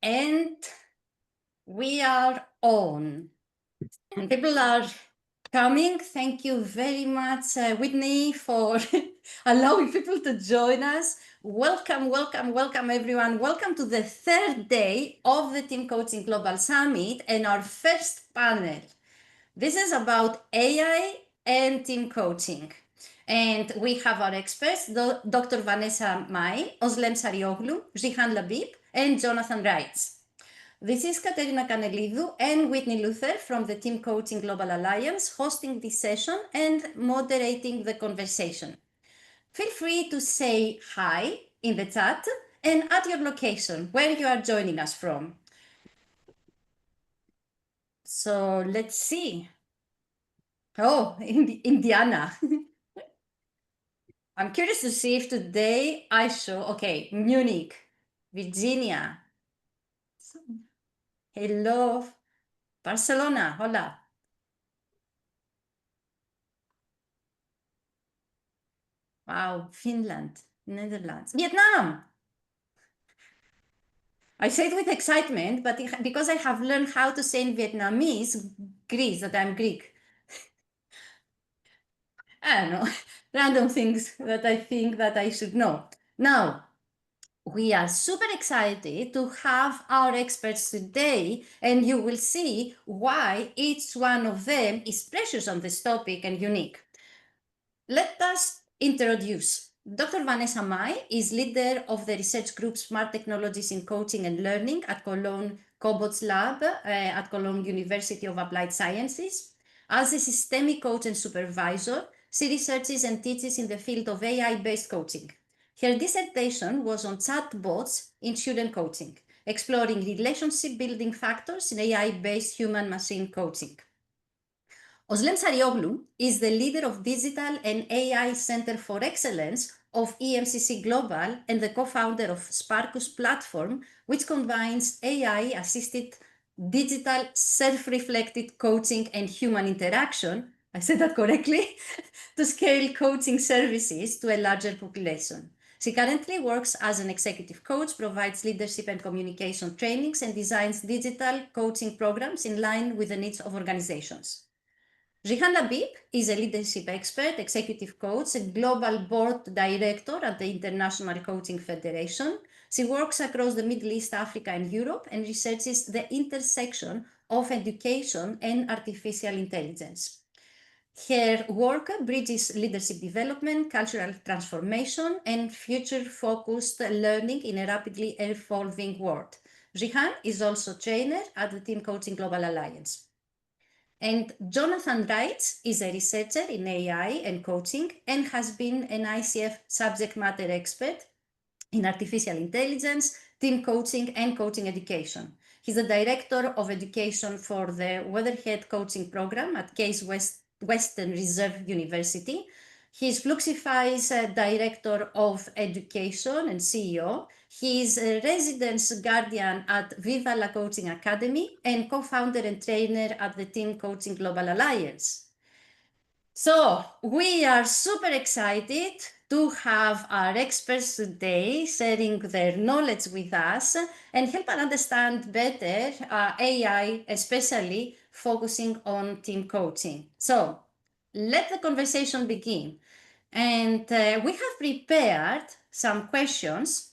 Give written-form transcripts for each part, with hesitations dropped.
And we are on. And people are coming. Thank you very much, Whitney, for allowing people to join us. Welcome, welcome, welcome, everyone. Welcome to the third day of the Team Coaching Global Summit and our first panel. This is about AI and team coaching. And we have our experts, Dr. Vanessa 𝗏𝗏, Ozlem Sarioglu, Jihane Labib, and Jonathan Reitz. This is Katerina Kanelidou and Whitney Luther from the Team Coaching Global Alliance hosting this session and moderating the conversation. Feel free to say hi in the chat and add your location, where you are joining us from. So let's see. Oh, Indiana. I'm curious to see if today I show, okay, Munich, Virginia. Hello, Barcelona, hola. Wow, Finland, Netherlands, Vietnam. I say it with excitement, but because I have learned how to say in Vietnamese, Greece, that I'm Greek. I don't know, random things that I think that I should know. Now, we are super excited to have our experts today, and you will see why each one of them is precious on this topic and unique. Let us introduce. Dr. Vanessa 𝗏𝗏 is leader of the research group Smart Technologies in Coaching and Learning at Cologne Cobots Lab at Cologne University of Applied Sciences. As a systemic coach and supervisor, she researches and teaches in the field of AI-based coaching. Her dissertation was on chatbots in student coaching, exploring relationship building factors in AI-based human-machine coaching. Ozlem Sarioglu is the leader of Digital and AI Center for Excellence of EMCC Global and the co-founder of 𝗪𝗪𝗺 platform, which combines AI-assisted digital self-reflected coaching and human interaction, I said that correctly, to scale coaching services to a larger population. She currently works as an executive coach, provides leadership and communication trainings, and designs digital coaching programs in line with the needs of organizations. Jihane Labib is a leadership expert, executive coach, and global board director at the International Coaching Federation. She works across the Middle East, Africa, and Europe, and researches the intersection of education and artificial intelligence. Her work bridges leadership development, cultural transformation, and future-focused learning in a rapidly evolving world. Jihane is also trainer at the Team Coaching Global Alliance. And Jonathan Reitz is a researcher in AI and coaching and has been an ICF subject matter expert in artificial intelligence, team coaching, and coaching education. He's the director of education for the 𝗪𝗏𝗺𝗀 coaching program at Case Western Reserve University. He's 𝗡𝗶𝗵𝗶𝗁's director of education and CEO. He's a residence guardian at Viva La Coaching Academy and co-founder and trainer at the Team Coaching Global Alliance. So we are super excited to have our experts today sharing their knowledge with us and help us understand better AI, especially focusing on team coaching. So let the conversation begin. And we have prepared some questions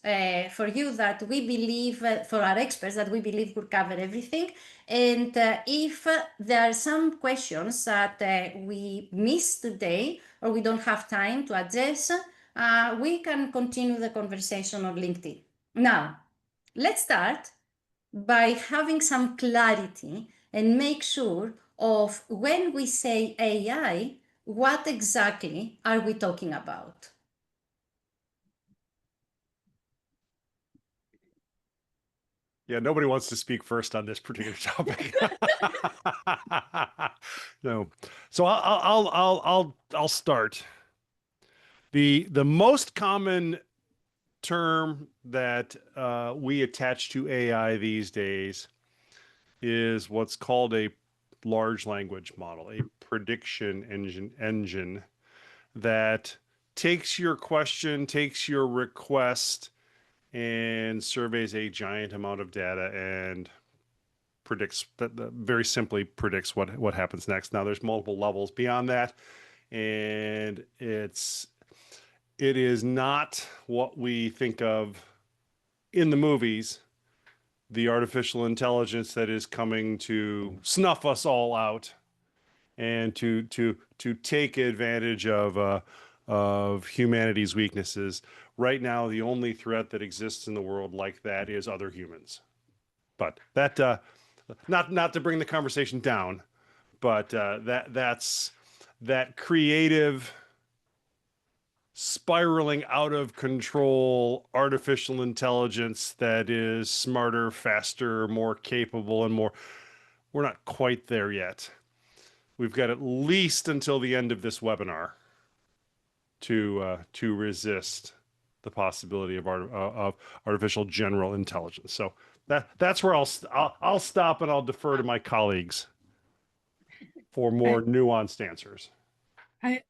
for you that we believe, for our experts, that we believe will cover everything. And if there are some questions that we missed today or we don't have time to address, we can continue the conversation on LinkedIn. Now, let's start by having some clarity and make sure of when we say AI, what exactly are we talking about? Yeah, nobody wants to speak first on this particular topic. No, so I'll start. The most common term that we attach to AI these days is what's called a large language model, a prediction engine that takes your question, takes your request, and surveys a giant amount of data and predicts that very simply predicts what happens next. Now there's multiple levels beyond that, and it is not what we think of in the movies, the artificial intelligence that is coming to snuff us all out and to take advantage of humanity's weaknesses. Right now, the only threat that exists in the world like that is other humans. But that not to bring the conversation down, but that's that creative, spiraling out of control artificial intelligence that is smarter, faster, more capable, and more. We're not quite there yet. We've got at least until the end of this webinar to resist the possibility of artificial general intelligence. So that's where I'll stop, and I'll defer to my colleagues for more nuanced answers. I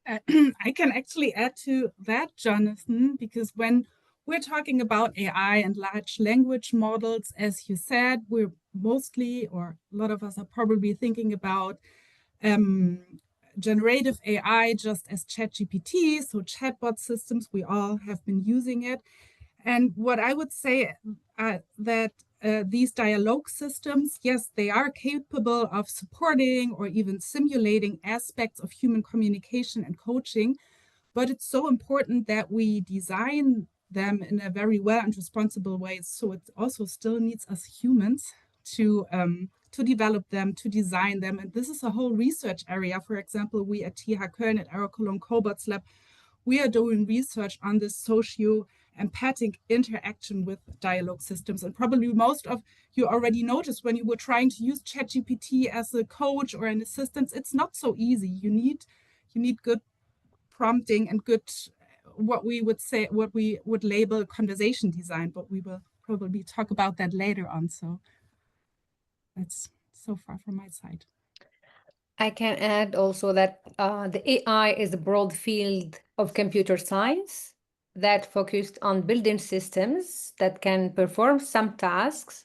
can actually add to that, Jonathan, because when we're talking about AI and large language models, as you said, we're mostly, or a lot of us are probably thinking about generative AI just as ChatGPT, so chatbot systems, we all have been using it. And what I would say that these dialogue systems, yes, they are capable of supporting or even simulating aspects of human communication and coaching, but it's so important that we design them in a very well and responsible way. So it also still needs us humans to develop them, to design them. And this is a whole research area. For example, we at TH Köln at our Cologne Cobots Lab, we are doing research on this socio-empathic interaction with dialogue systems. And probably most of you already noticed when you were trying to use ChatGPT as a coach or an assistant, it's not so easy. You need good prompting and good, what we would label conversation design, but we will probably talk about that later on. So that's so far from my side. I can add also that the AI is a broad field of computer science that focused on building systems that can perform some tasks.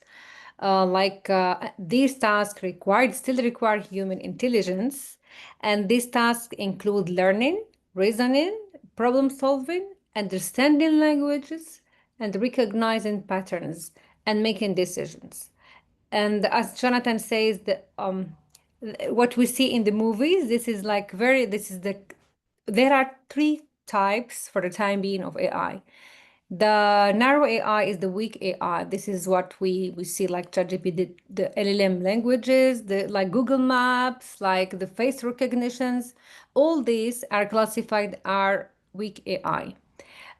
These tasks still require human intelligence, and these tasks include learning, reasoning, problem solving, understanding languages, and recognizing patterns and making decisions. And as Jonathan says, what we see in the movies, there are three types for the time being of AI. The narrow AI is the weak AI. This is what we see, like ChatGPT, the LLM languages, like Google Maps, like the face recognitions. All these are classified as weak AI.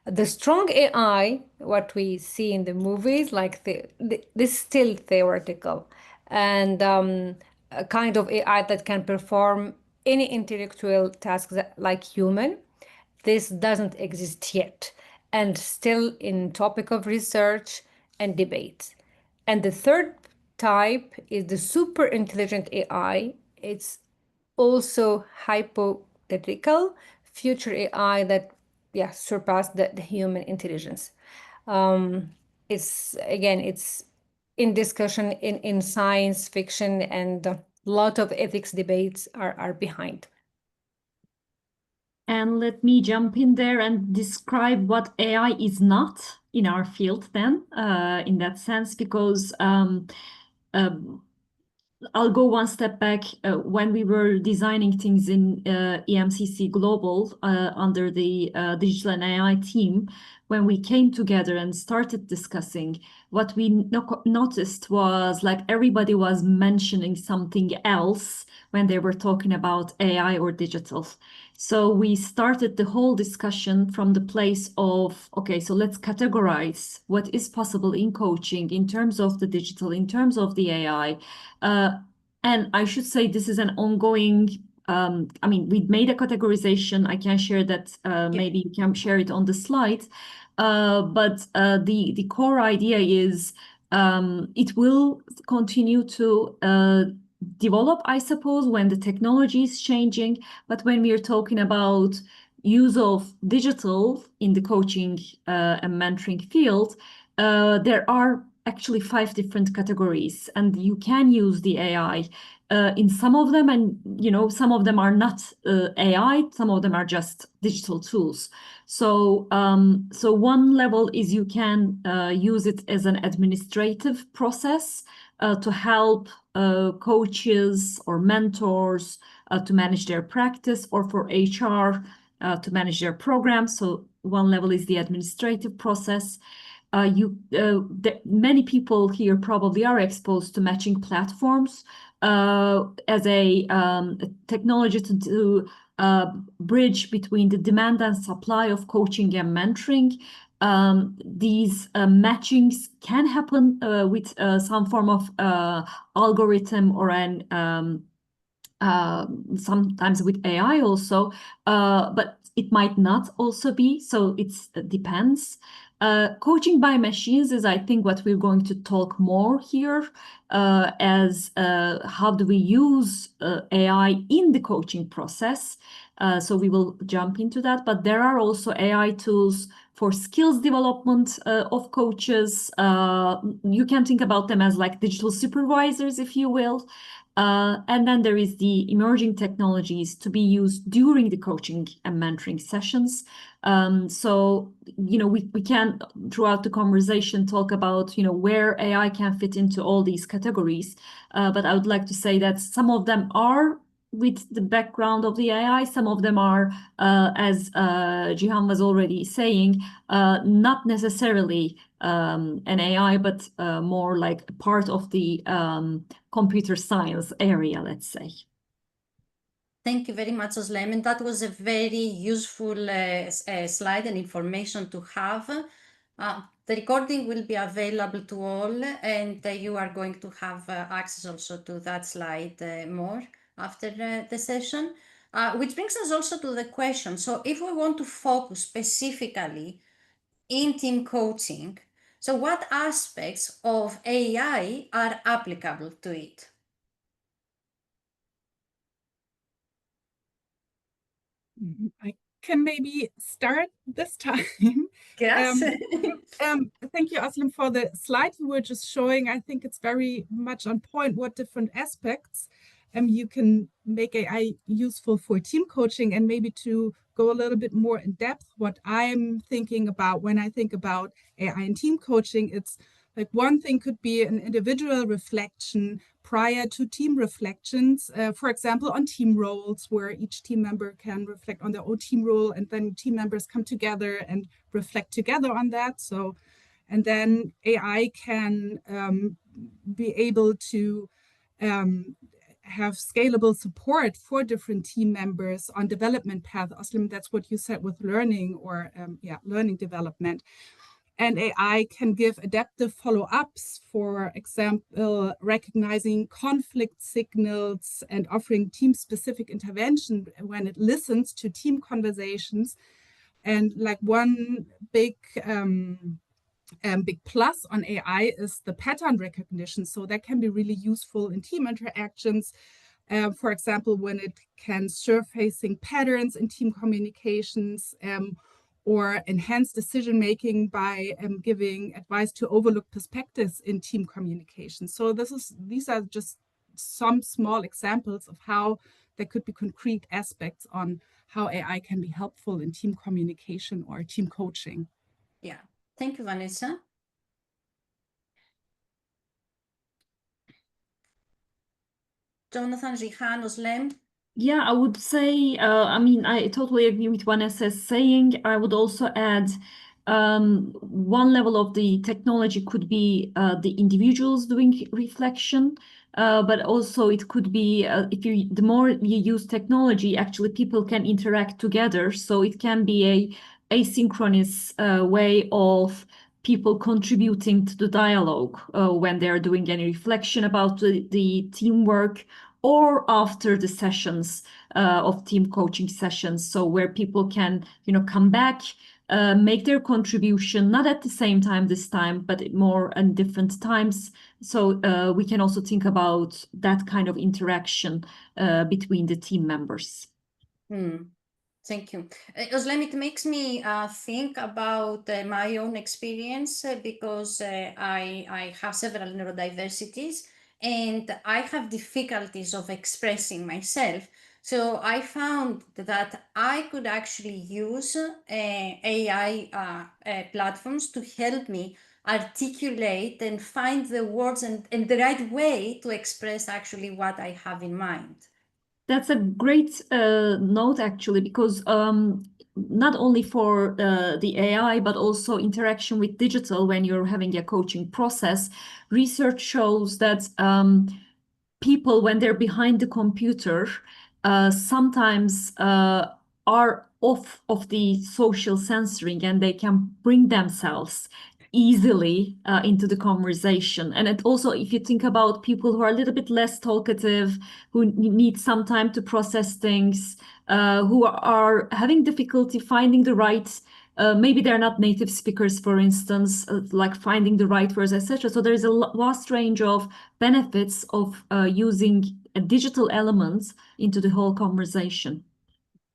The strong AI, what we see in the movies, like this is still theoretical, and a kind of AI that can perform any intellectual tasks like human. This doesn't exist yet, and still in topic of research and debate. And the third type is the super intelligent AI. It's also hypothetical future AI that surpass the human intelligence. It's in discussion in science fiction, and a lot of ethics debates are behind. And let me jump in there and describe what AI is not in our field then, in that sense, because I'll go one step back. When we were designing things in EMCC Global under the Digital and AI team, when we came together and started discussing, what we noticed was like everybody was mentioning something else when they were talking about AI or digital. So we started the whole discussion from the place of, okay, so let's categorize what is possible in coaching in terms of the digital, in terms of the AI. And I should say this is an ongoing, we made a categorization. I can share that, maybe you can share it on the slide. But the core idea is it will continue to develop, I suppose, when the technology is changing. But when we are talking about use of digital in the coaching and mentoring field, there are actually 5 different categories, and you can use the AI in some of them, and some of them are not AI, some of them are just digital tools. So so one level is you can use it as an administrative process to help coaches or mentors to manage their practice, or for HR to manage their program. So one level is the administrative process. Many people here probably are exposed to matching platforms as a technology to bridge between the demand and supply of coaching and mentoring. These matchings can happen with some form of algorithm or an sometimes with AI also, but it might not also be, so it depends. Coaching by machines is, I think, what we're going to talk more here as how do we use AI in the coaching process. So we will jump into that, but there are also AI tools for skills development of coaches. You can think about them as like digital supervisors, if you will. And then there is the emerging technologies to be used during the coaching and mentoring sessions. So, we can, throughout the conversation, talk about, where AI can fit into all these categories. But I would like to say that some of them are with the background of the AI, some of them are, as Jihane was already saying, not necessarily an AI, but more like part of the computer science area, let's say. Thank you very much, Ozlem. And that was a very useful slide and information to have. The recording will be available to all, and you are going to have access also to that slide more after the session, which brings us also to the question. So if we want to focus specifically in team coaching, so what aspects of AI are applicable to it? I can maybe start this time. Yes. Thank you, Ozlem, for the slide you were just showing. I think it's very much on point what different aspects you can make AI useful for team coaching, and maybe to go a little bit more in depth what I'm thinking about when I think about AI in team coaching. It's like one thing could be an individual reflection prior to team reflections, for example, on team roles, where each team member can reflect on their own team role, and then team members come together and reflect together on that. So, and then AI can be able to have scalable support for different team members on development path. Ozlem, that's what you said with learning, or learning development. And AI can give adaptive follow-ups, for example, recognizing conflict signals and offering team-specific intervention when it listens to team conversations. And like one big plus on AI is the pattern recognition. So that can be really useful in team interactions. For example, when it can surfacing patterns in team communications, or enhance decision-making by giving advice to overlook perspectives in team communication. So these are just some small examples of how there could be concrete aspects on how AI can be helpful in team communication or team coaching. Yeah, thank you, Vanessa. Jonathan, Jihane, Ozlem? Yeah, I would say, I totally agree with Vanessa's saying. I would also add one level of the technology could be the individuals doing reflection, but also it could be the more you use technology, actually people can interact together. So it can be a asynchronous way of people contributing to the dialogue when they're doing any reflection about the teamwork, or after the sessions of team coaching sessions. So where people can, come back, make their contribution, not at the same time this time, but more in different times. So we can also think about that kind of interaction between the team members. Thank you. Ozlem, it makes me think about my own experience because I have several neurodiversities and I have difficulties of expressing myself. So I found that I could actually use AI platforms to help me articulate and find the words and the right way to express actually what I have in mind. That's a great note, actually, because not only for the AI, but also interaction with digital when you're having a coaching process, research shows that people, when they're behind the computer, sometimes are off of the social censoring and they can bring themselves easily into the conversation. And it also, if you think about people who are a little bit less talkative, who need some time to process things, who are having difficulty finding the right, maybe they're not native speakers, for instance, like finding the right words, etc. So there's a vast range of benefits of using digital elements into the whole conversation.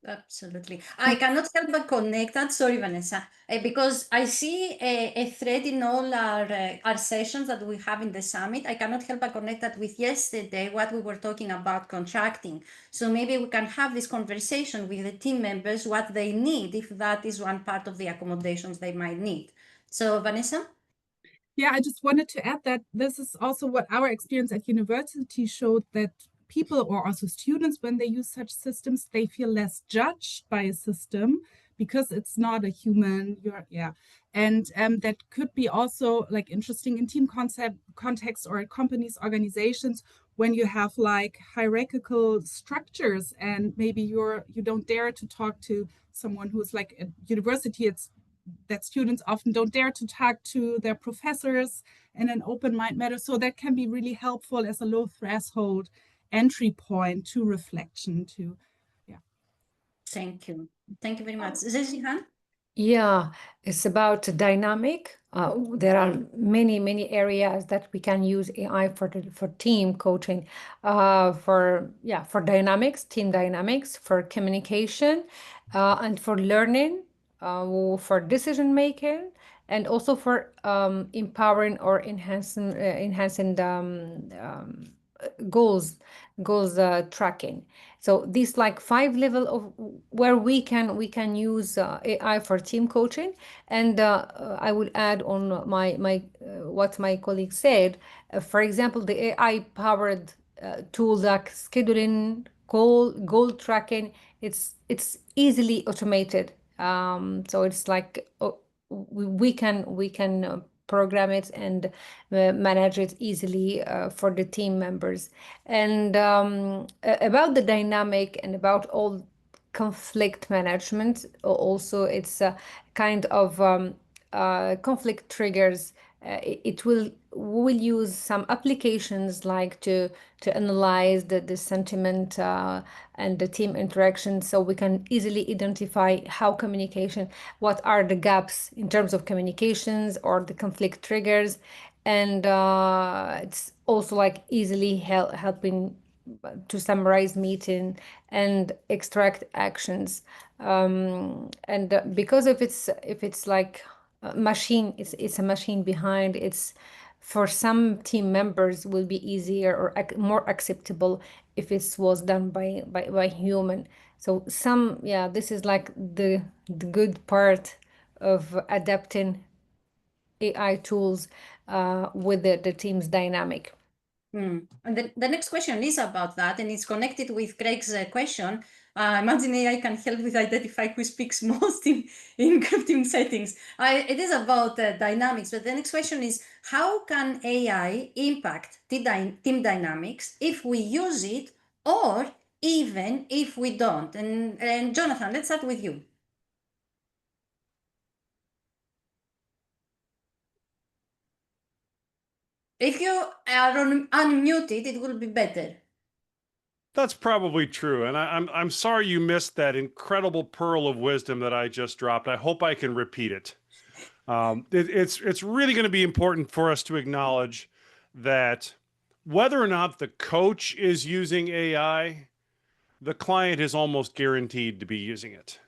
Absolutely. I cannot help but connect that. Sorry, Vanessa, because I see a thread in all our sessions that we have in the summit. I cannot help but connect that with yesterday, what we were talking about contracting. So maybe we can have this conversation with the team members, what they need, if that is one part of the accommodations they might need. So, Vanessa? Yeah, I just wanted to add that this is also what our experience at university showed, that people or also students, when they use such systems, they feel less judged by a system because it's not a human. And that could be also like interesting in team context or at companies, organizations, when you have like hierarchical structures and maybe you don't dare to talk to someone who's like at university. It's that students often don't dare to talk to their professors in an open mind manner. So that can be really helpful as a low threshold entry point to reflection, Thank you. Thank you very much. Jihane? Yeah, it's about dynamic. There are many areas that we can use AI for team coaching, for dynamics, team dynamics, for communication, and for learning, for decision making, and also for empowering or enhancing goals tracking. So these like 5 level of where we can use AI for team coaching. And I will add on my what my colleague said. For example, the AI powered tools like scheduling, goal tracking, it's easily automated. So it's like we can program it and manage it easily for the team members. And about the dynamic and about all conflict management, also it's a kind of conflict triggers. We will use some applications like to analyze the sentiment and the team interaction, so we can easily identify how communication, what are the gaps in terms of communications or the conflict triggers. And it's also like easily helping to summarize meeting and extract actions. And because if it's like a machine, it's a machine behind, it's for some team members will be easier or more acceptable if it was done by human. So this is like the good part of adapting AI tools with the team's dynamic. And the next question is about that, and it's connected with Craig's question. Imagine AI can help with identify who speaks most in group team settings. It is about dynamics, but the next question is, how can AI impact team dynamics if we use it or even if we don't? And Jonathan, let's start with you. If you are unmuted, it will be better. That's probably true, and I'm sorry you missed that incredible pearl of wisdom that I just dropped. I hope I can repeat it. It's really going to be important for us to acknowledge that whether or not the coach is using AI, the client is almost guaranteed to be using it.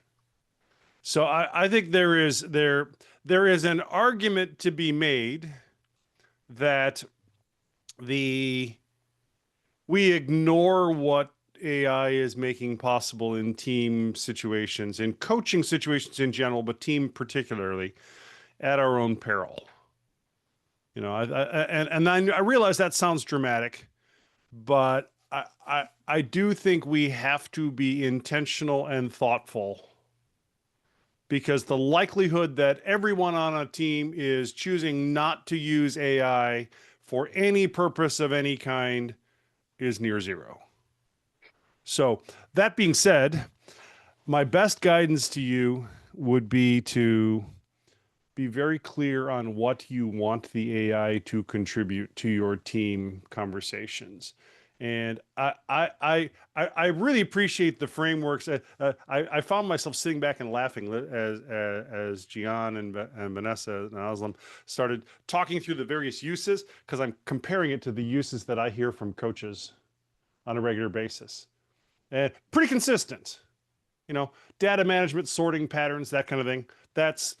So I think there is an argument to be made that we ignore what AI is making possible in team situations, in coaching situations in general, but team particularly, at our own peril. You know, I realize that sounds dramatic, but I do think we have to be intentional and thoughtful, because the likelihood that everyone on a team is choosing not to use AI for any purpose of any kind is near zero. So that being said, my best guidance to you would be to be very clear on what you want the AI to contribute to your team conversations. And I really appreciate the frameworks. I found myself sitting back and laughing as Jihane and Vanessa and Ozlem started talking through the various uses, because I'm comparing it to the uses that I hear from coaches on a regular basis. And pretty consistent, you know, data management, sorting patterns, that kind of thing. That's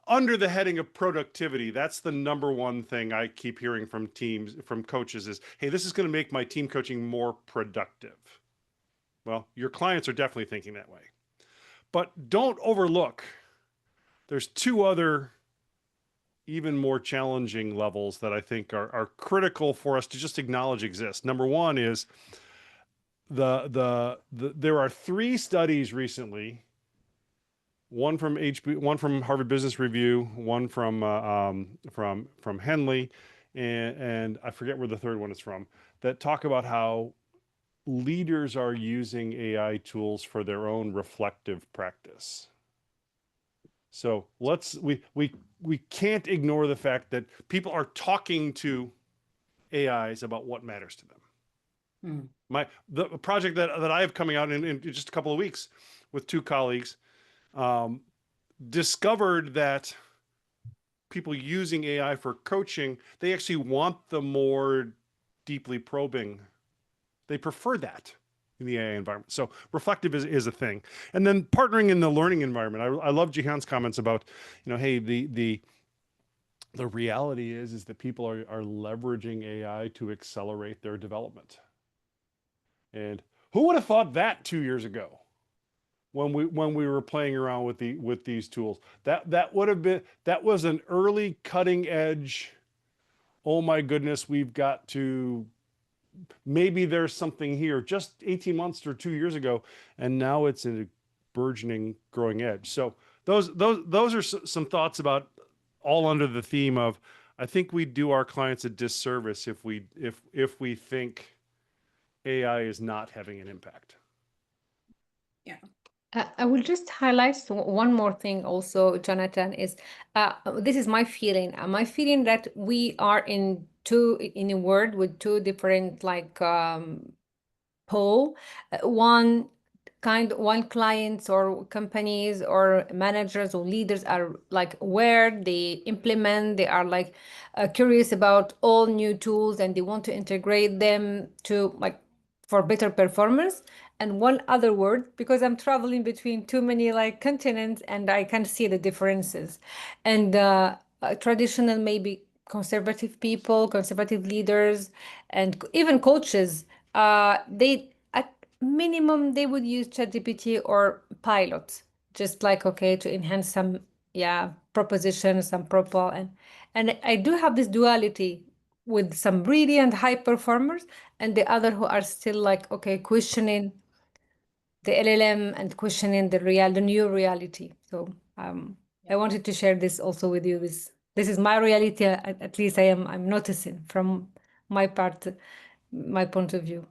under the heading of productivity. That's the number one thing I keep hearing from teams, from coaches is, hey, this is going to make my team coaching more productive. Well, your clients are definitely thinking that way. But don't overlook, there's two other even more challenging levels that I think are critical for us to just acknowledge exist. Number one is there are 3 studies recently, one from Harvard Business Review, one from Henley, and I forget where the third one is from, that talk about how leaders are using AI tools for their own reflective practice. So we can't ignore the fact that people are talking to AIs about what matters to them. The project that I have coming out in just a couple of weeks with 2 colleagues discovered that people using AI for coaching, they actually want the more deeply probing. They prefer that in the AI environment. So reflective is a thing. And then partnering in the learning environment. I love Jihane's comments about, you know, hey, the reality is that people are leveraging AI to accelerate their development. And who would have thought that 2 years ago, when we were playing around with these tools? That was an early cutting edge. Oh my goodness, we've got to, maybe there's something here, just 18 months or 2 years ago, and now it's a burgeoning, growing edge. So those are some thoughts about, all under the theme of, I think we do our clients a disservice if we think AI is not having an impact. Yeah. I will just highlight one more thing also, Jonathan, is this is my feeling. My feeling that we are in a world with 2 different pole. One clients or companies or managers or leaders are like aware, they implement, they are like curious about all new tools, and they want to integrate them to for better performance. And one other word, because I'm traveling between too many continents, and I can see the differences. And traditional, maybe conservative people, conservative leaders, and even coaches, they at minimum they would use ChatGPT or pilots, just to enhance some propositions, some propal, and I do have this duality with some brilliant high performers and the other who are still questioning the LLM and questioning the new reality. So I wanted to share this also with you. This is my reality, at least I'm noticing from my point of view.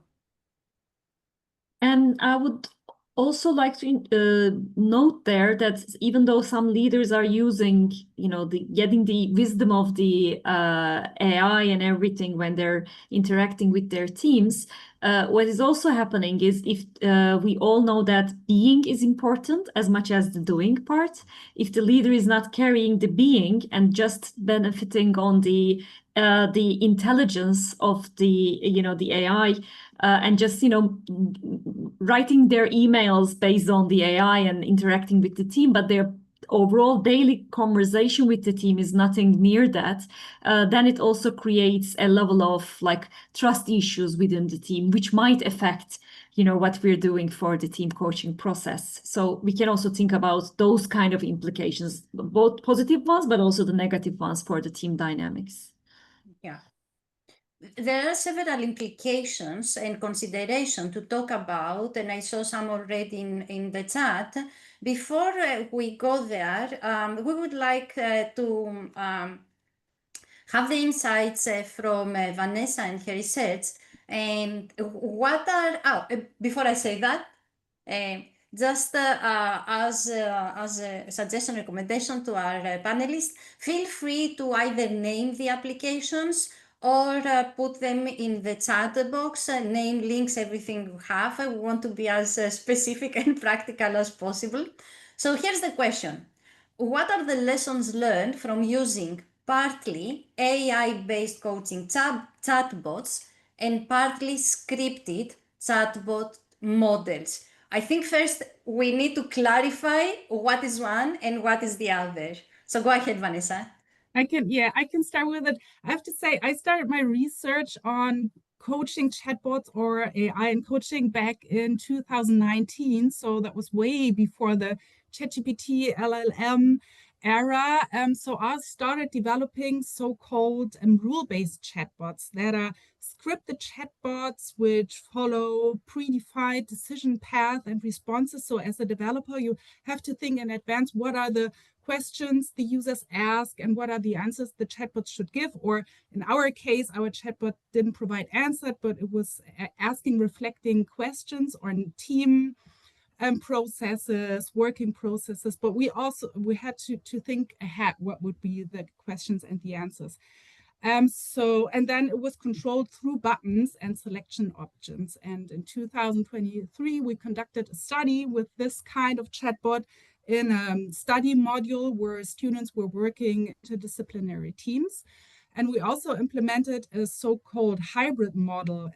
And I would also like to note there that even though some leaders are using getting the wisdom of the AI and everything when they're interacting with their teams. What is also happening is if we all know that being is important as much as the doing part. If the leader is not carrying the being and just benefiting on the intelligence of the AI and just writing their emails based on the AI and interacting with the team, but their overall daily conversation with the team is nothing near that, then it also creates a level of trust issues within the team, which might affect what we're doing for the team coaching process. So we can also think about those kind of implications, both positive ones, but also the negative ones for the team dynamics. Yeah. There are several implications and consideration to talk about, and I saw some already in the chat. Before we go there, we would like to have the insights from Vanessa and her research. And what are, before I say that, just as a suggestion, recommendation to our panelists, feel free to either name the applications or put them in the chat box, name, links, everything you have. We want to be as specific and practical as possible. So here's the question. What are the lessons learned from using partly AI-based coaching chatbots and partly scripted chatbot models? I think first we need to clarify what is one and what is the other. So go ahead, Vanessa. I can start with it. I have to say, I started my research on coaching chatbots or AI and coaching back in 2019. So that was way before the ChatGPT, LLM era. So I started developing so-called rule-based chatbots that are scripted chatbots which follow predefined decision path and responses. So as a developer, you have to think in advance, what are the questions the users ask and what are the answers the chatbot should give. Or in our case, our chatbot didn't provide answers, but it was asking reflecting questions on team processes, working processes. But we had to think ahead what would be the questions and the answers. And then it was controlled through buttons and selection options. And in 2023, we conducted a study with this kind of chatbot in a study module where students were working interdisciplinary teams. And we also implemented a so-called hybrid model,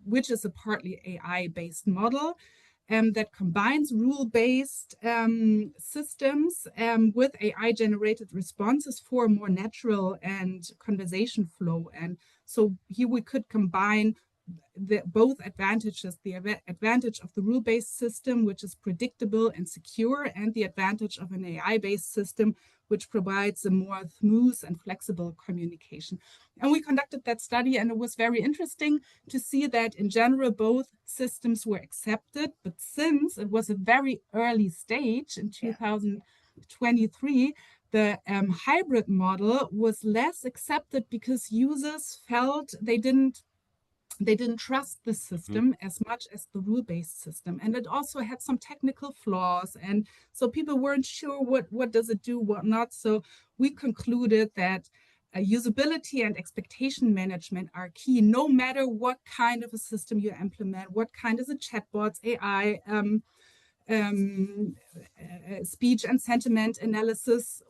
which is a partly AI-based model that combines rule-based systems with AI-generated responses for a more natural and conversation flow. And so here we could combine both advantages, the advantage of the rule-based system, which is predictable and secure, and the advantage of an AI-based system, which provides a more smooth and flexible communication. And we conducted that study, and it was very interesting to see that in general, both systems were accepted. But since it was a very early stage in 2023, the hybrid model was less accepted because users felt they didn't trust the system as much as the rule-based system. And it also had some technical flaws. And so people weren't sure what does it do, what not. So we concluded that usability and expectation management are key, no matter what kind of a system you implement, what kind is a chatbot, AI, speech and sentiment analysis.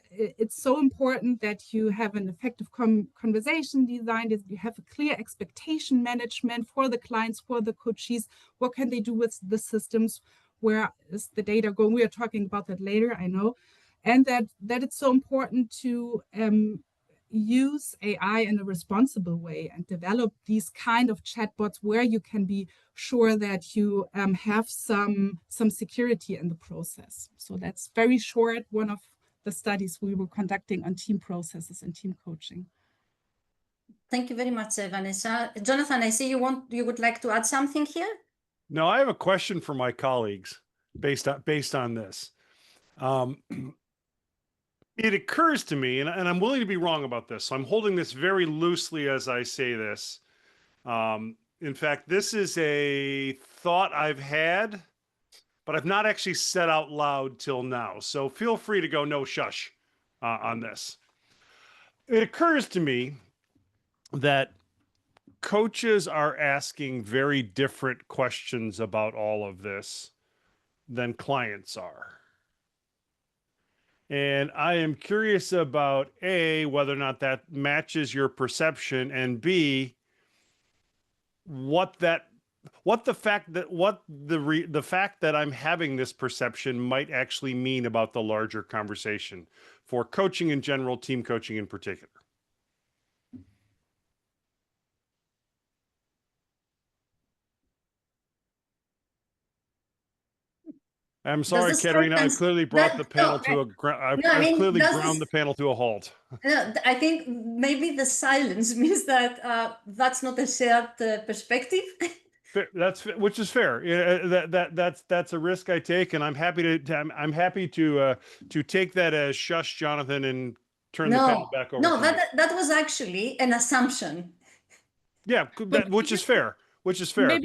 It's so important that you have an effective conversation design, that you have a clear expectation management for the clients, for the coaches. What can they do with the systems? Where is the data going? We are talking about that later, I know. And that it's so important to use AI in a responsible way and develop these kind of chatbots where you can be sure that you have some security in the process. So that's very short, one of the studies we were conducting on team processes and team coaching. Thank you very much, Vanessa. Jonathan, I see you would like to add something here? No, I have a question for my colleagues based on this. It occurs to me, and I'm willing to be wrong about this, so I'm holding this very loosely as I say this. In fact, this is a thought I've had, but I've not actually said out loud till now. So feel free to go, no, shush, on this. It occurs to me that coaches are asking very different questions about all of this than clients are. And I am curious about A, whether or not that matches your perception, and B, the fact that I'm having this perception might actually mean about the larger conversation for coaching in general, team coaching in particular. I'm sorry, Katerina. I clearly brought the panel to a ground. I've clearly ground the panel to a halt. No, I think maybe the silence means that that's not a shared perspective. Which is fair. That's a risk I take, and I'm happy to take that as shush, Jonathan, and turn the panel back over. No, that was actually an assumption. Yeah, which is fair. Which is fair.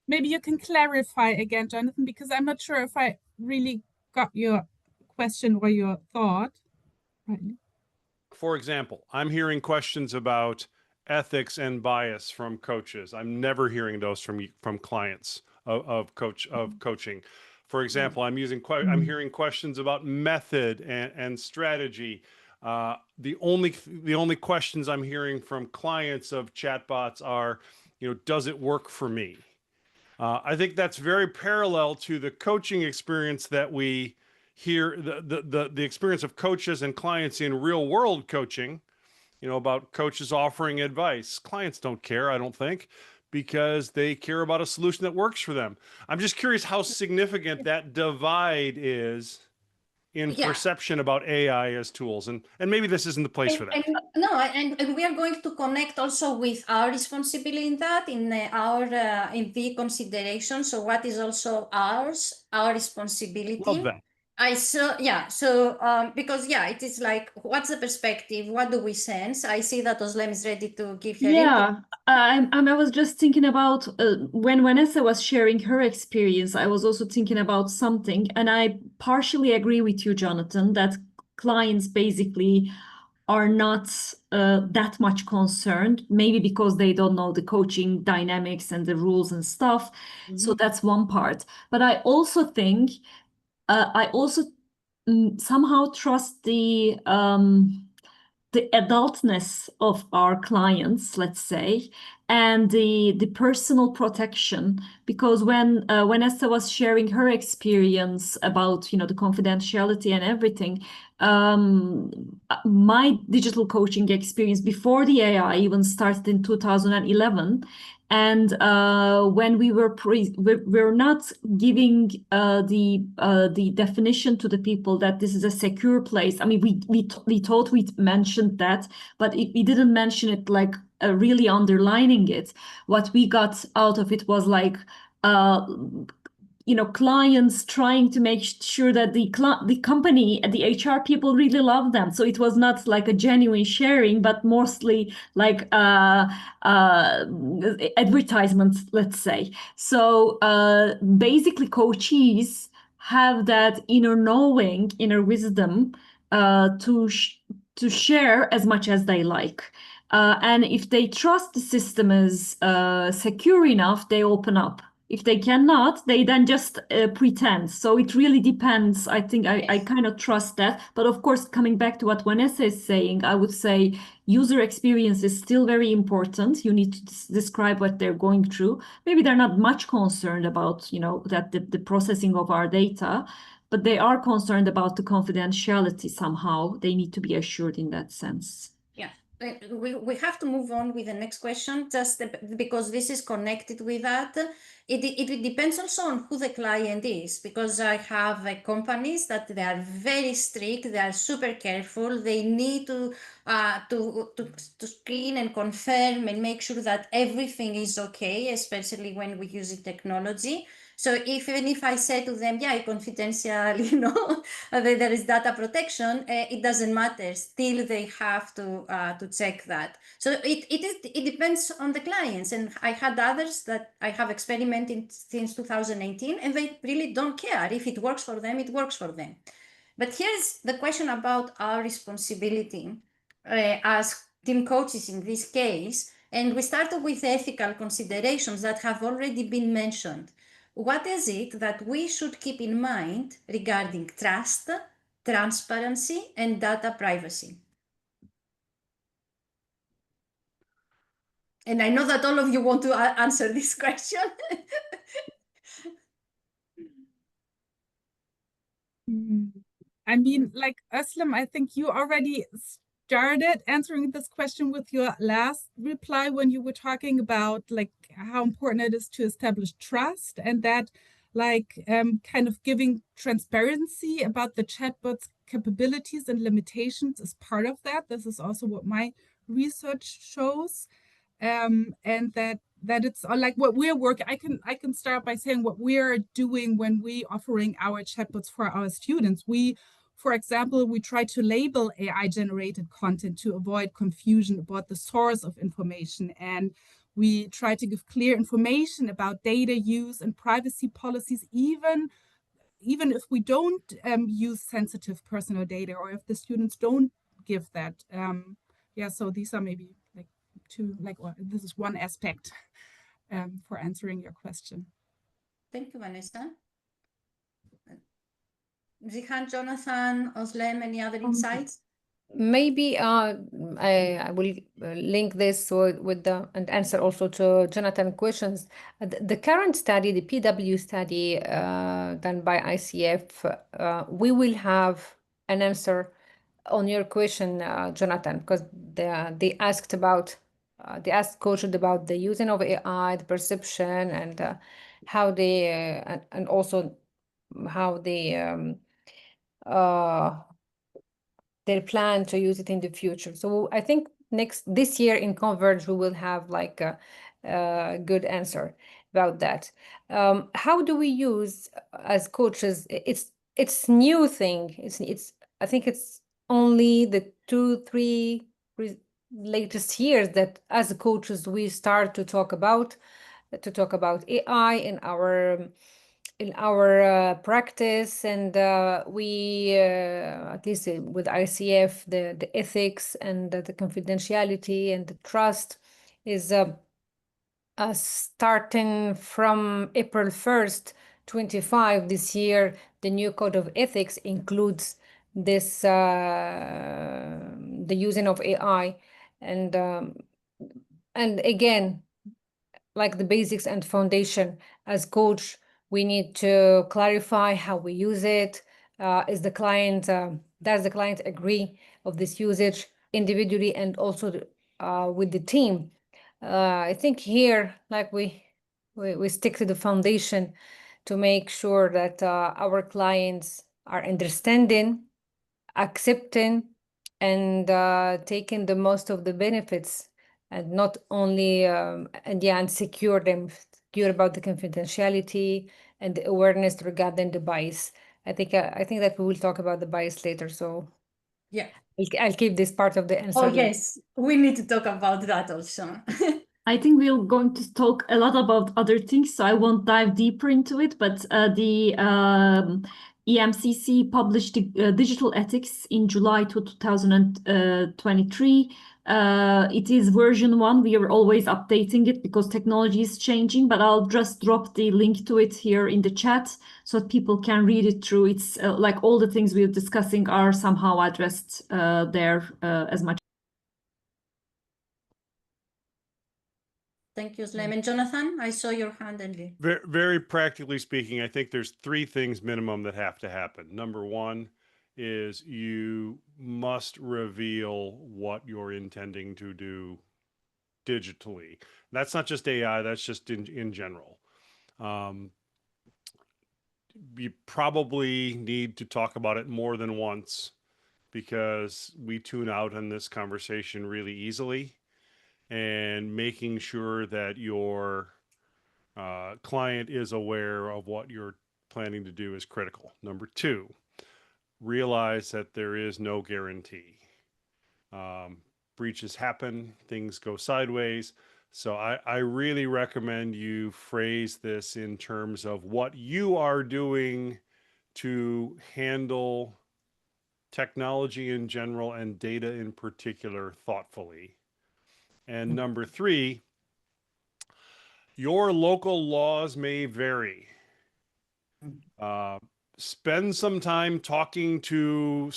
Maybe you can clarify again, Jonathan, because I'm not sure if I really got your question or your thought. Right. For example, I'm hearing questions about ethics and bias from coaches. I'm never hearing those from clients of coaching. For example, I'm hearing questions about method and strategy. The only questions I'm hearing from clients of chatbots are, does it work for me? I think that's very parallel to the coaching experience that we hear, the experience of coaches and clients in real world coaching, about coaches offering advice. Clients don't care, I don't think, because they care about a solution that works for them. I'm just curious how significant that divide is in perception about AI as tools, and maybe this isn't the place for that. And we are going to connect also with our responsibility in that, in the consideration. So what is also our responsibility? Love that. Because it is like, what's the perspective? What do we sense? I see that Ozlem is ready to give her input. I was just thinking about when Vanessa was sharing her experience, I was also thinking about something, and I partially agree with you, Jonathan, that clients basically are not that much concerned, maybe because they don't know the coaching dynamics and the rules and stuff. So that's one part. But I also think somehow trust the adultness of our clients, let's say, and the personal protection, because when Vanessa was sharing her experience about the confidentiality and everything, my digital coaching experience before the AI even started in 2011. And when we were not giving the definition to the people that this is a secure place. I mean, we thought we mentioned that, but we didn't mention it like really underlining it. What we got out of it was like clients trying to make sure that the company and the HR people really love them. So it was not like a genuine sharing, but mostly like advertisements, let's say. So basically coaches have that inner knowing, inner wisdom to share as much as they like. And if they trust the system is secure enough, they open up. If they cannot, they then just pretend. So it really depends. I think I kind of trust that. But of course, coming back to what Vanessa is saying, I would say user experience is still very important. You need to describe what they're going through. Maybe they're not much concerned about, that the processing of our data, but they are concerned about the confidentiality somehow. They need to be assured in that sense. Yeah. We have to move on with the next question, just because this is connected with that. It depends also on who the client is, because I have companies that they are very strict, they are super careful, they need to screen and confirm and make sure that everything is okay, especially when we use technology. So even if I say to them, confidential, there is data protection, it doesn't matter. Still, they have to check that. So it depends on the clients. And I had others that I have experimented since 2018, and they really don't care. If it works for them, it works for them. But here's the question about our responsibility as team coaches in this case. And we started with ethical considerations that have already been mentioned. What is it that we should keep in mind regarding trust, transparency, and data privacy? And I know that all of you want to answer this question. I mean, like Ozlem, I think you already started answering this question with your last reply when you were talking about like how important it is to establish trust, and that like kind of giving transparency about the chatbot's capabilities and limitations is part of that. This is also what my research shows. And that it's like what we're working. I can start by saying what we're doing when we offering our chatbots for our students. For example, we try to label AI generated content to avoid confusion about the source of information, and we try to give clear information about data use and privacy policies, even if we don't use sensitive personal data, or if the students don't give that. Yeah, so these are maybe like this is one aspect for answering your question. Thank you, Vanessa. Jihane, Jonathan, Ozlem, any other insights? Maybe I will link this with and answer also to Jonathan's questions. The current study, the PW study done by ICF, we will have an answer on your question, Jonathan, because they asked coaches about the using of AI, the perception, and how they and also how they their plan to use it in the future. So I think this year in Converge we will have like a good answer about that. How do we use as coaches? It's new thing. I think it's only the 2-3 latest years that as coaches we start to talk about AI in our practice, and we at least with ICF, the ethics and the confidentiality and the trust is starting from April 1st, 2025 this year. The new code of ethics includes this the using of AI, and again, like the basics and foundation as coach, we need to clarify how we use it. Does the client agree of this usage individually and also with the team? I think here, like we stick to the foundation to make sure that our clients are understanding, accepting, and taking the most of the benefits, and not only and secure about the confidentiality and the awareness regarding the bias. I think that we will talk about the bias later. So yeah, I'll keep this part of the answer. Oh yes, we need to talk about that also. I think we're going to talk a lot about other things, so I won't dive deeper into it, but the EMCC published digital ethics in July 2023. It is version 1. We are always updating it because technology is changing, but I'll just drop the link to it here in the chat so that people can read it through. It's like all the things we're discussing are somehow addressed there as much. Thank you, Ozlem. And Jonathan, I saw your hand. And very, very practically speaking, I think there's 3 things minimum that have to happen. Number 1 is you must reveal what you're intending to do digitally. That's not just AI, that's just in general. You probably need to talk about it more than once because we tune out on this conversation really easily, and making sure that your client is aware of what you're planning to do is critical. Number 2, realize that there is no guarantee. Breaches happen, things go sideways. So I really recommend you phrase this in terms of what you are doing to handle technology in general and data in particular thoughtfully. And number 3, your local laws may vary. Spend some time talking to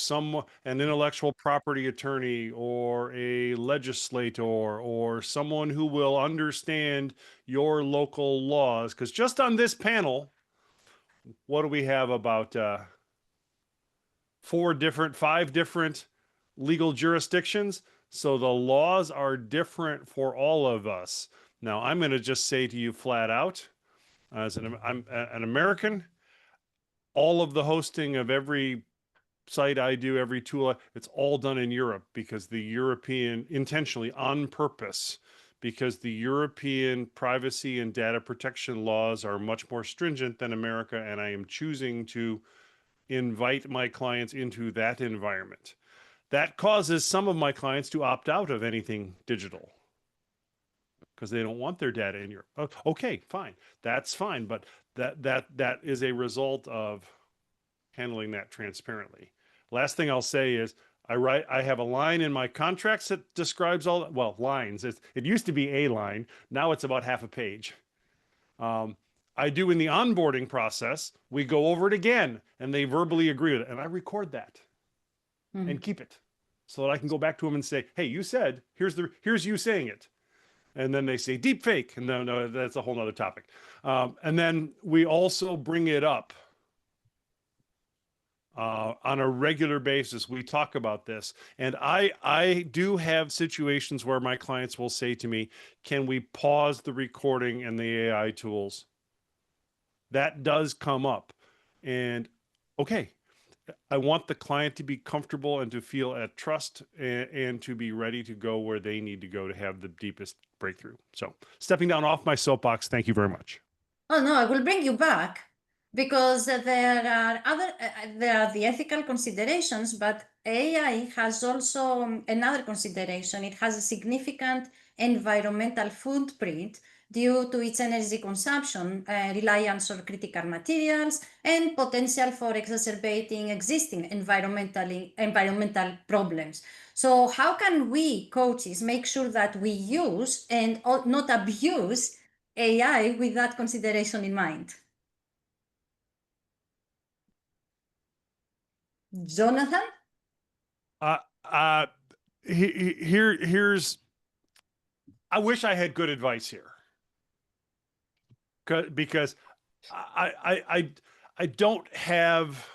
an intellectual property attorney or a legislator or someone who will understand your local laws. Because just on this panel, what do we have about 5 different legal jurisdictions? So the laws are different for all of us. Now, I'm going to just say to you flat out, I'm an American, all of the hosting of every site I do, every tool, it's all done in Europe because the European, intentionally on purpose, because the European privacy and data protection laws are much more stringent than America, and I am choosing to invite my clients into that environment. That causes some of my clients to opt out of anything digital because they don't want their data in Europe. Okay, fine. That's fine. But that is a result of handling that transparently. Last thing I'll say is I have a line in my contracts that describes all that. Well, lines. It used to be a line. Now it's about half a page. I do in the onboarding process, we go over it again and they verbally agree with it. And I record that and keep it so that I can go back to them and say, hey, you said, here's you saying it. And then they say deep fake. And no, that's a whole nother topic. And then we also bring it up on a regular basis. We talk about this. And I do have situations where my clients will say to me, can we pause the recording and the AI tools? That does come up. And okay, I want the client to be comfortable and to feel at trust and to be ready to go where they need to go to have the deepest breakthrough. So stepping down off my soapbox, thank you very much. Oh, no, I will bring you back because there are the ethical considerations, but AI has also another consideration. It has a significant environmental footprint due to its energy consumption, reliance on critical materials, and potential for exacerbating existing environmental problems. So how can we, coaches, make sure that we use and not abuse AI with that consideration in mind? Jonathan? Here's, I wish I had good advice here. Because I don't have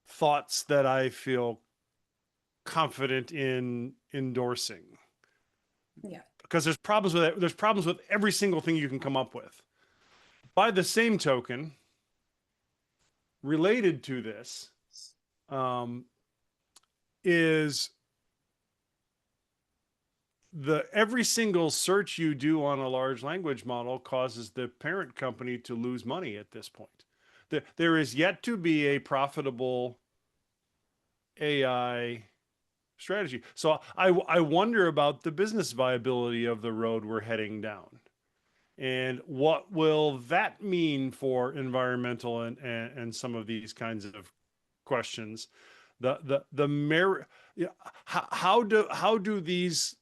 thoughts that I feel confident in endorsing. Yeah. Because there's problems with it. There's problems with every single thing you can come up with. By the same token, related to this, is every single search you do on a large language model causes the parent company to lose money at this point. There is yet to be a profitable AI strategy. So I wonder about the business viability of the road we're heading down. And what will that mean for environmental and some of these kinds of questions? How do these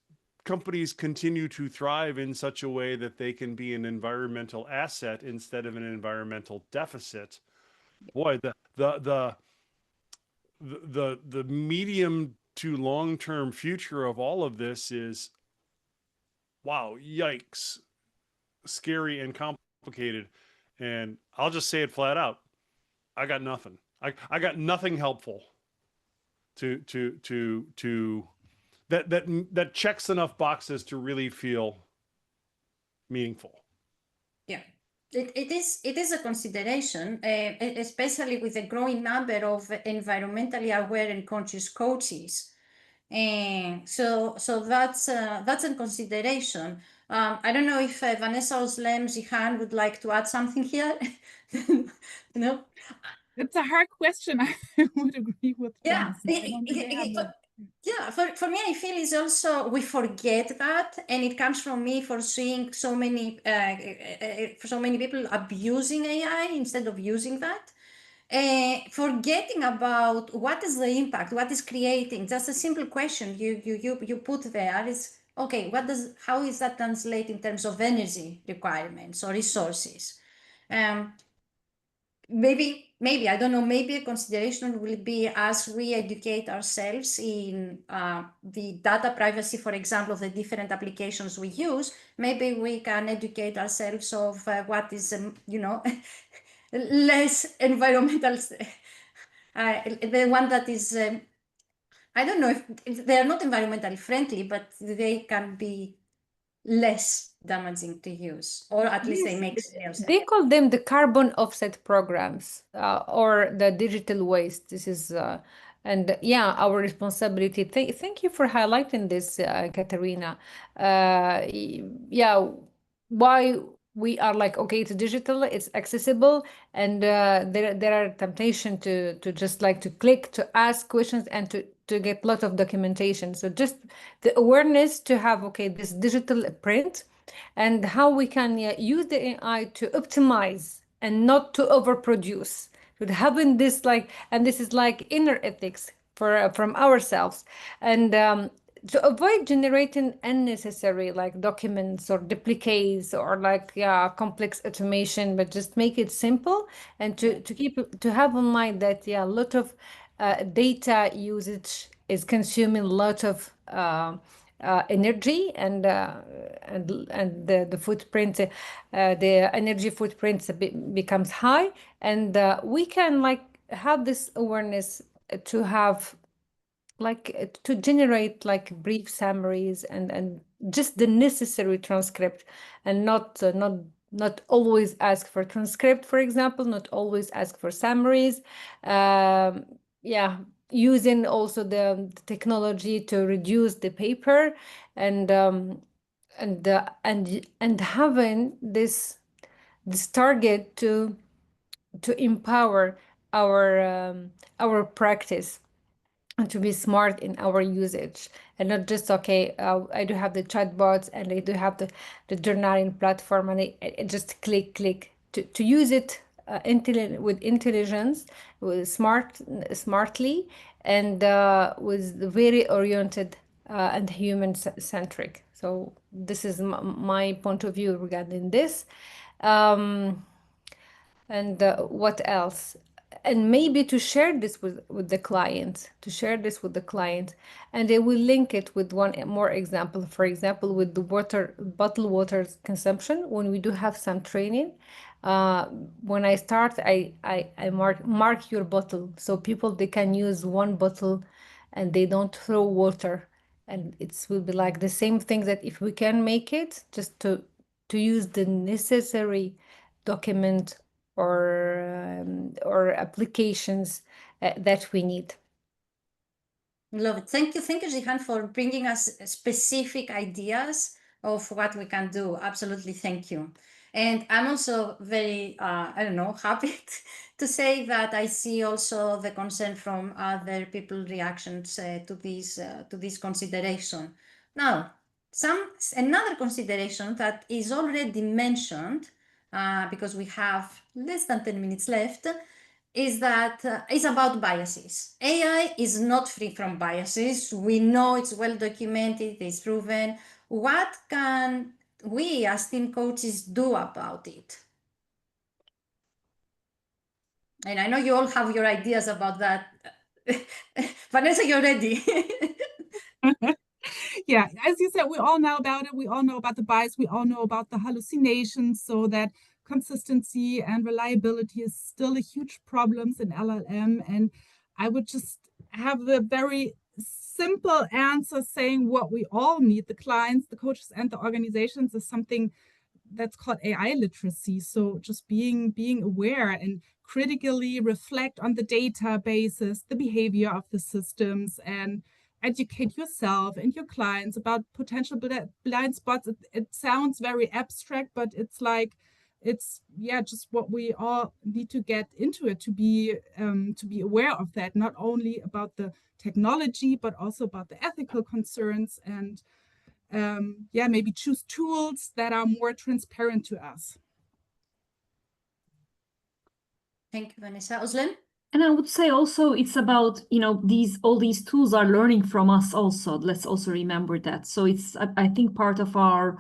companies continue to thrive in such a way that they can be an environmental asset instead of an environmental deficit? Boy, the medium to long-term future of all of this is, wow, yikes, scary and complicated. And I'll just say it flat out. I got nothing. I got nothing helpful that checks enough boxes to really feel meaningful. Yeah, it is a consideration, especially with a growing number of environmentally aware and conscious coaches. And so that's a consideration. I don't know if Vanessa, Ozlem, Jihane would like to add something here. No? It's a hard question. I would agree with Yeah. Jonathan. Yeah, for me, I feel is also we forget that, and it comes from me for seeing so many people abusing AI instead of using that. forgetting about what is the impact, what is creating. Just a simple question you put there is, okay, how is that translate in terms of energy requirements or resources? Maybe, I don't know, maybe a consideration will be as we educate ourselves in the data privacy, for example, of the different applications we use, maybe we can educate ourselves of what is, less environmental, the one that is, I don't know if they are not environmentally friendly, but they can be less damaging to use, or at least they make sense. They call them the carbon offset programs or the digital waste. This is, and yeah, our responsibility. Thank you for highlighting this, Katerina. Yeah, why we are like, okay, it's digital, it's accessible, and there are temptation to just like to click, to ask questions, and to get a lot of documentation. So just the awareness to have, okay, this digital print, and how we can use the AI to optimize and not to overproduce. But having this like, and this is like inner ethics from ourselves, and to avoid generating unnecessary like documents or duplicates or like complex automation, but just make it simple, and to have in mind that a lot of data usage is consuming a lot of energy, and the footprint, the energy footprint becomes high, and we can like have this awareness to have like to generate like brief summaries and just the necessary transcript, and not always ask for transcript, for example, not always ask for summaries. Using also the technology to reduce the paper, and having this target to empower our practice, and to be smart in our usage, and not just, okay, I do have the chatbots, and I do have the journaling platform, and I just click to use it with intelligence, with smartly, and with very oriented and human centric. So this is my point of view regarding this. And what else? And maybe to share this with the client, and they will link it with one more example. For example, with the bottled water consumption, when we do have some training, when I start, I mark your bottle, so people, they can use one bottle and they don't throw water. And it will be like the same thing, that if we can make it just to use the necessary document or applications that we need. Love it. Thank you, Jihane, for bringing us specific ideas of what we can do. Absolutely, thank you. And I'm also very, happy to say that I see also the concern from other people reactions to this consideration. Now, another consideration that is already mentioned, because we have less than 10 minutes left, is that is about biases. AI is not free from biases. We know it's well documented, it's proven. What can we as team coaches do about it? And I know you all have your ideas about that. Vanessa, you're ready. Yeah, as you said, we all know about it. We all know about the bias. We all know about the hallucinations, so that consistency and reliability is still a huge problem in LLM. And I would just have a very simple answer saying what we all need, the clients, the coaches, and the organizations, is something that's called AI literacy. So just being aware and critically reflect on the databases, the behavior of the systems, and educate yourself and your clients about potential blind spots. It sounds very abstract, but it's like, it's just what we all need to get into it, to be aware of that, not only about the technology, but also about the ethical concerns, and maybe choose tools that are more transparent to us. Thank you, Vanessa. Ozlem? And I would say also it's about, all these tools are learning from us also. Let's also remember that. So it's, I think, part of our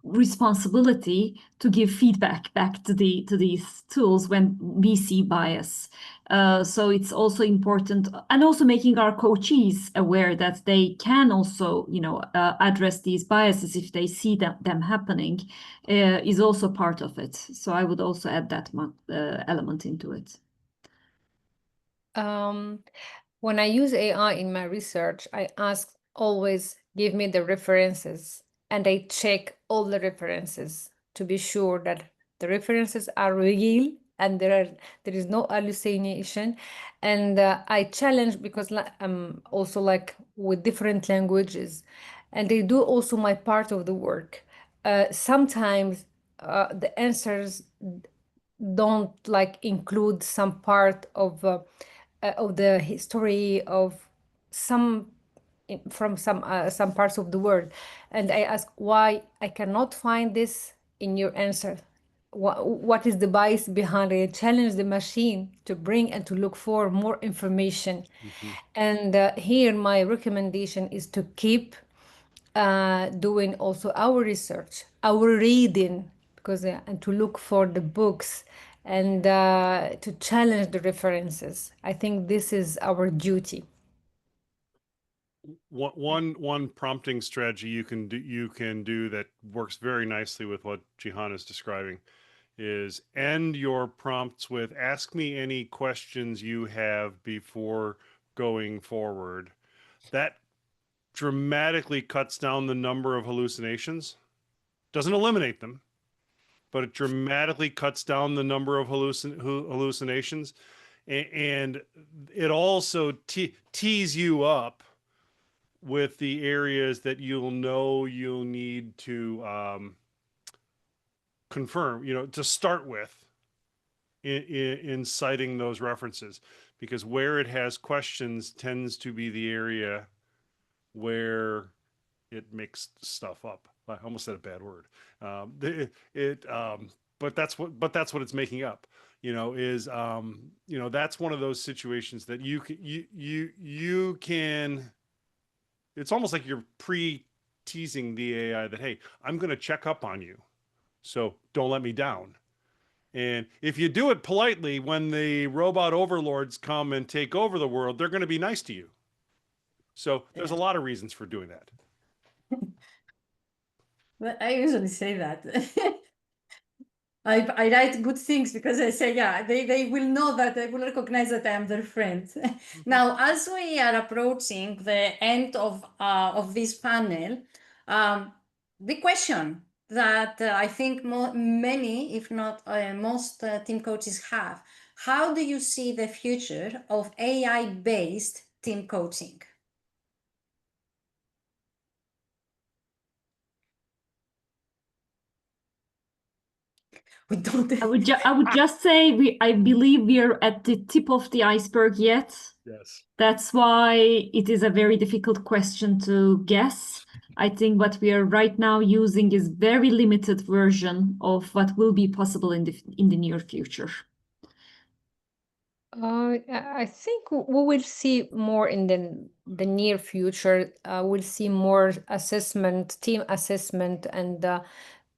responsibility to give feedback back to these tools when we see bias. So it's also important, and also making our coaches aware that they can also, address these biases if they see them happening, is also part of it. So I would also add that element into it. When I use AI in my research, I ask always give me the references, and I check all the references to be sure that the references are real and there is no hallucination. And I challenge, because I'm also like with different languages, and they do also my part of the work. Sometimes the answers don't like include some part of the history of some from some parts of the world, and I ask why I cannot find this in your answer. What is the bias behind it? I challenge the machine to bring and to look for more information. And here my recommendation is to keep doing also our research, our reading, because and to look for the books and to challenge the references. I think this is our duty. One prompting strategy you can do that works very nicely with what Jihane is describing is end your prompts with ask me any questions you have before going forward. That dramatically cuts down the number of hallucinations. Doesn't eliminate them, but it dramatically cuts down the number of hallucinations, and it also tees you up with the areas that you'll need to confirm, to start with in citing those references, because where it has questions tends to be the area where it makes stuff up. I almost said a bad word. But that's what it's making up. That's one of those situations that you can. It's almost like you're pre-teasing the AI that, hey, I'm going to check up on you, so don't let me down. And if you do it politely, when the robot overlords come and take over the world, they're going to be nice to you. So there's a lot of reasons for doing that. Well, I usually say that. I write good things because I say, yeah, they will know that, they will recognize that I am their friend. Now, as we are approaching the end of this panel, the question that I think many, if not most team coaches have, how do you see the future of AI-based team coaching? We don't. I would just say I believe we are at the tip of the iceberg yet. Yes. That's why it is a very difficult question to guess. I think what we are right now using is very limited version of what will be possible in the near future. I think we will see more in the near future. We'll see more assessment, team assessment, and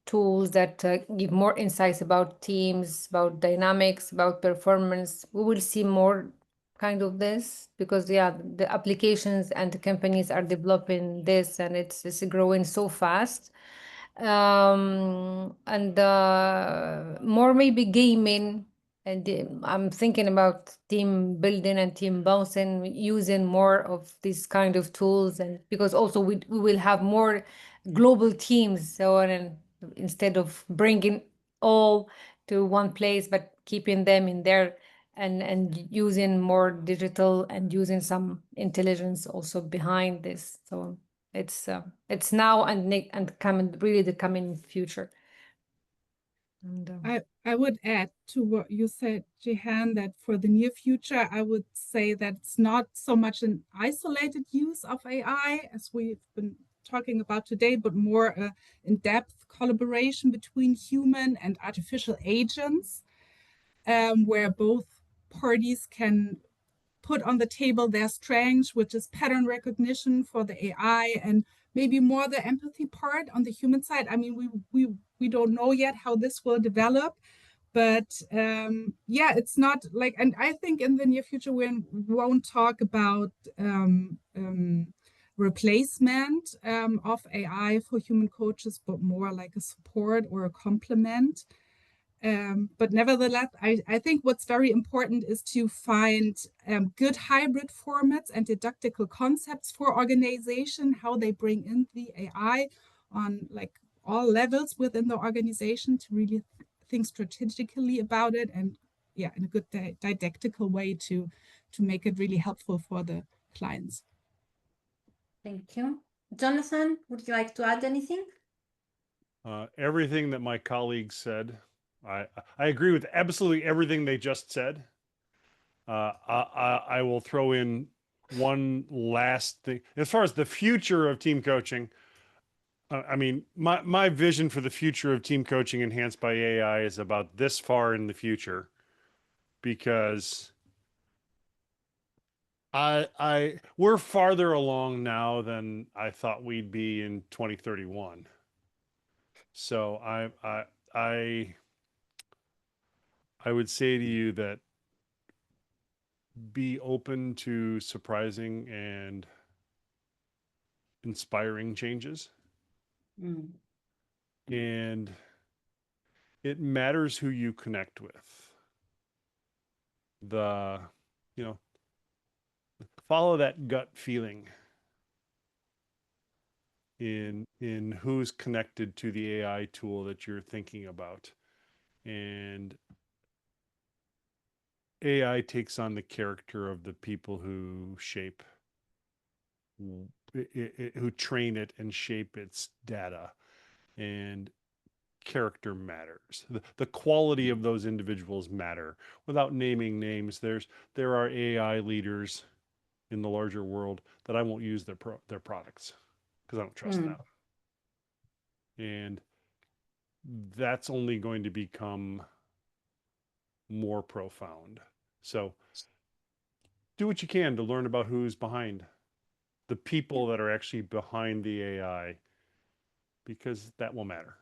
tools that give more insights about teams, about dynamics, about performance. We will see more kind of this because, yeah, the applications and the companies are developing this, and it's growing so fast. And more maybe gaming. And I'm thinking about team building and team bouncing, using more of these kind of tools, and because also we will have more global teams. So and instead of bringing all to one place, but keeping them in there and using more digital and using some intelligence also behind this. So it's now and coming really the coming future. And, I would add to what you said, Jihane, that for the near future, I would say that it's not so much an isolated use of AI as we've been talking about today, but more in-depth collaboration between human and artificial agents, where both parties can put on the table their strengths, which is pattern recognition for the AI, and maybe more the empathy part on the human side. I mean, we don't know yet how this will develop, but yeah, it's not like, and I think in the near future we won't talk about replacement of AI for human coaches, but more like a support or a complement. But nevertheless, I think what's very important is to find good hybrid formats and didactical concepts for organization, how they bring in the AI on like all levels within the organization to really think strategically about it, and yeah, in a good didactical way to make it really helpful for the clients. Thank you. Jonathan, would you like to add anything? Everything that my colleagues said. I agree with absolutely everything they just said. I will throw in one last thing. As far as the future of team coaching, I mean, my vision for the future of team coaching enhanced by AI is about this far in the future, because we're farther along now than I thought we'd be in 2031. So I would say to you that be open to surprising and inspiring changes. And it matters who you connect with. Follow that gut feeling in who's connected to the AI tool that you're thinking about. And AI takes on the character of the people who shape, who train it and shape its data. And character matters. The quality of those individuals matter. Without naming names, there are AI leaders in the larger world that I won't use their products because I don't trust them. And that's only going to become more profound. So do what you can to learn about who's behind the people that are actually behind the AI, because that will matter.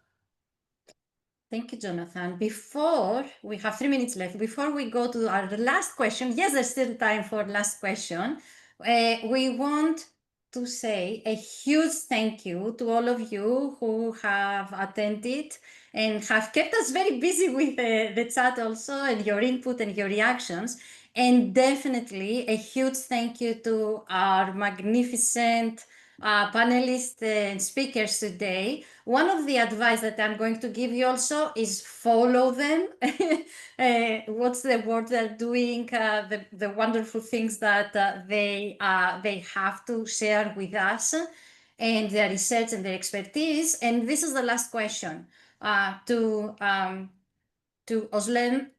Thank you, Jonathan. Before we have 3 minutes left, before we go to our last question, yes, there's still time for last question. We want to say a huge thank you to all of you who have attended and have kept us very busy with the chat also, and your input and your reactions. And definitely a huge thank you to our magnificent panelists and speakers today. One of the advice that I'm going to give you also is follow them. What's the work they're doing, the wonderful things that they have to share with us, and their research and their expertise. And this is the last question to Ozlem,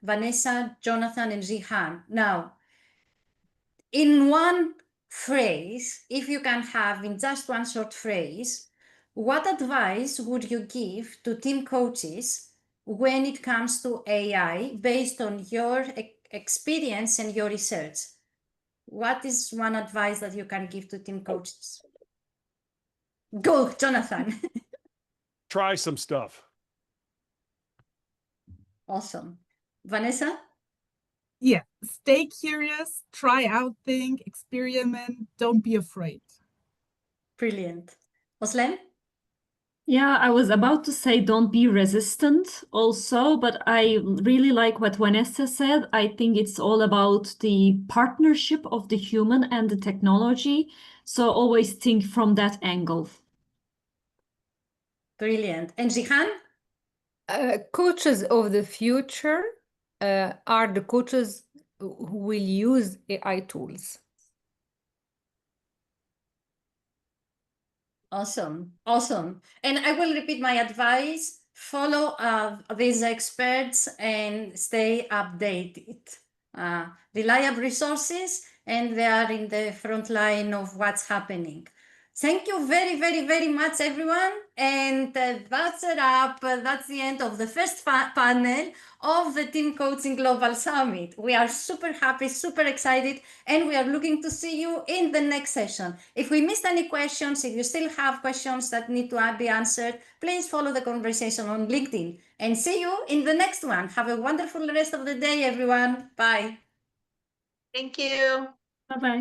Vanessa, Jonathan, and Jihane. Now, in one phrase, if you can have in just one short phrase, what advice would you give to team coaches when it comes to AI based on your experience and your research? What is one advice that you can give to team coaches? Go, Jonathan. Try some stuff. Awesome. Vanessa? Yeah, stay curious, try out, think, experiment, don't be afraid. Brilliant. Ozlem? Yeah, I was about to say don't be resistant also, but I really like what Vanessa said. I think it's all about the partnership of the human and the technology. So always think from that angle. Brilliant. And Jihane? Coaches of the future are the coaches who will use AI tools. Awesome. Awesome. And I will repeat my advice. Follow these experts and stay updated. Reliable resources, and they are in the front line of what's happening. Thank you very, very, very much, everyone. And that's a wrap. That's the end of the first panel of the Team Coaching Global Summit. We are super happy, super excited, and we are looking to see you in the next session. If we missed any questions, if you still have questions that need to be answered, please follow the conversation on LinkedIn. And see you in the next one. Have a wonderful rest of the day, everyone. Bye. Thank you. Bye-bye.